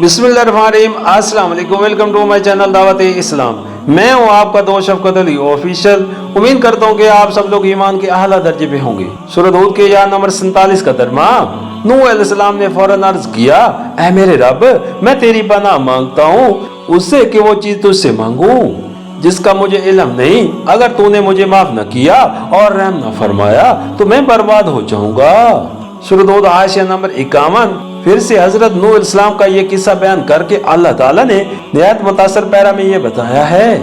बिस्मिल्लाहिर्रहमानिर्रहीम, अस्सलाम वालेकुम, वेलकम टू माय चैनल दावत इस्लाम। मैं हूं आपका दोस्त शफकत अली ऑफिशियल। उम्मीद करता हूं कि आप सब लोग ईमान के आला दर्जे पे होंगे। सूरह हूद के आयत नंबर 47 का तर्जुमा। नूह अलैहिस्सलाम ने फौरन अर्ज किया, ऐ मेरे रब, मैं तेरी पनाह मांगता हूँ उससे कि वो चीज तुझसे मांगू जिसका मुझे इल्म नहीं। अगर तूने मुझे माफ न किया और रहम न फरमाया तो मैं बर्बाद हो जाऊंगा। सूरह हूद आयत नंबर 51। फिर से हजरत नूह अलैहिस्सलाम का ये किस्सा बयान करके अल्लाह ताला ने निहायत मुतासर पैरा में ये बताया है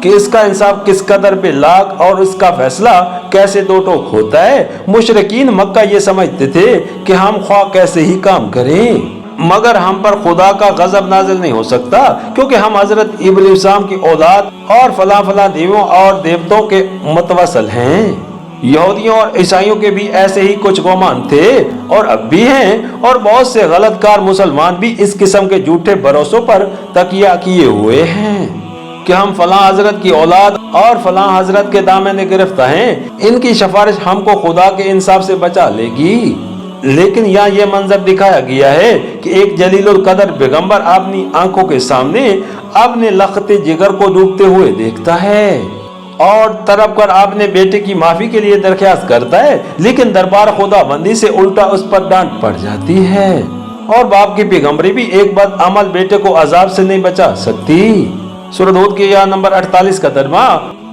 कि इसका इंसाफ किस कदर पे लाख और इसका फैसला कैसे दो टोक होता है। मुशरिकीन मक्का ये समझते थे कि हम ख्वाह कैसे ही काम करें मगर हम पर खुदा का गजब नाजिल नहीं हो सकता, क्योंकि हम हजरत इब्राहीम की औलाद और फला फला देवों और देवताओं के मुतवसल हैं। यहूदियों और ईसाइयों के भी ऐसे ही कुछ गुमान थे और अब भी हैं, और बहुत से गलतकार मुसलमान भी इस किस्म के झूठे भरोसों पर तकिया किए हुए हैं कि हम फला हजरत की औलाद और फला हजरत के दामन गिरफ्त हैं, इनकी सिफारिश हमको खुदा के इंसाफ से बचा लेगी। लेकिन यहाँ ये मंजर दिखाया गया है कि एक जलीलुल कदर पैगंबर अपनी आंखों के सामने अपने लखते जिगर को डूबते हुए देखता है और तरफ कर अपने बेटे की माफी के लिए दरख्वास्त करता है, लेकिन दरबार खुदा बंदी से उल्टा उस पर डांट पड़ जाती है और बाप की पैगंबरी भी एक बद अमल बेटे को अजाब से नहीं बचा सकती। सूरह हूद की आयत नंबर 48 का तर्जुमा।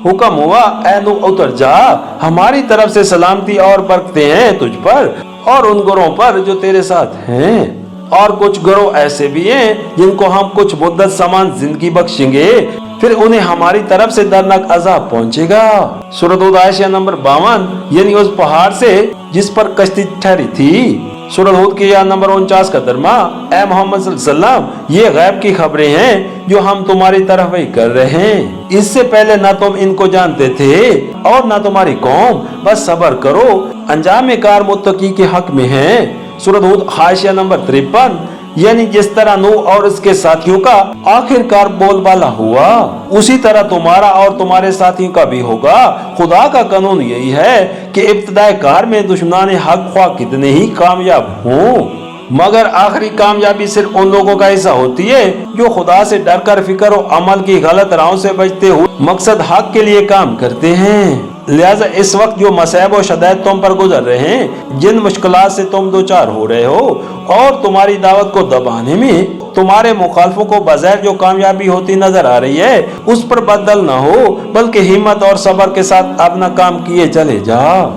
हुक्म हुआ, ऐ नूह उतर जा, हमारी तरफ से सलामती और बरकतें हैं तुझ पर और उन गिरोह पर जो तेरे साथ हैं, और कुछ गिरोह ऐसे भी हैं जिनको हम कुछ मुद्दत समान जिंदगी बख्शेंगे, फिर उन्हें हमारी तरफ से दर्दनाक अजाब पहुंचेगा। सूरह हूद आयत नंबर 52, यानी उस पहाड़ से जिस पर कश्ती ठहरी थी। सूरह हूद की आयत नंबर 49 का तर्जुमा। ऐ मोहम्मद सल्लल्लाहु अलैहि वसल्लम, ये गैब की खबरें हैं जो हम तुम्हारी तरफ ही कर रहे हैं। इससे पहले ना तुम इनको जानते थे और ना तुम्हारी कौम, बस सब्र करो, अंजाम कार मुत्तकी के हक में है। सूरह हूद आयत नंबर 53, यानी जिस तरह नूह और उसके साथियों का आखिरकार बोलबाला हुआ, उसी तरह तुम्हारा और तुम्हारे साथियों का भी होगा। खुदा का कानून यही है कि इब्तिदाई कार में दुश्मनान हक ख्वाह कितने ही कामयाब हों, मगर आखिरी कामयाबी सिर्फ उन लोगों का हिस्सा होती है जो खुदा से डर कर फिक्र और अमल की गलत राहों से बचते हुए मकसद हक के लिए काम करते हैं। लिहाजा इस वक्त जो मसैब और शदायद तुम पर गुजर रहे हैं, जिन मुश्किलात से तुम दो चार हो रहे हो, और तुम्हारी दावत को दबाने में तुम्हारे मुखालफों को बज़ाहिर जो कामयाबी होती नजर आ रही है, उस पर बदल न हो, बल्कि हिम्मत और सब्र के साथ अपना काम किए चले जाओ।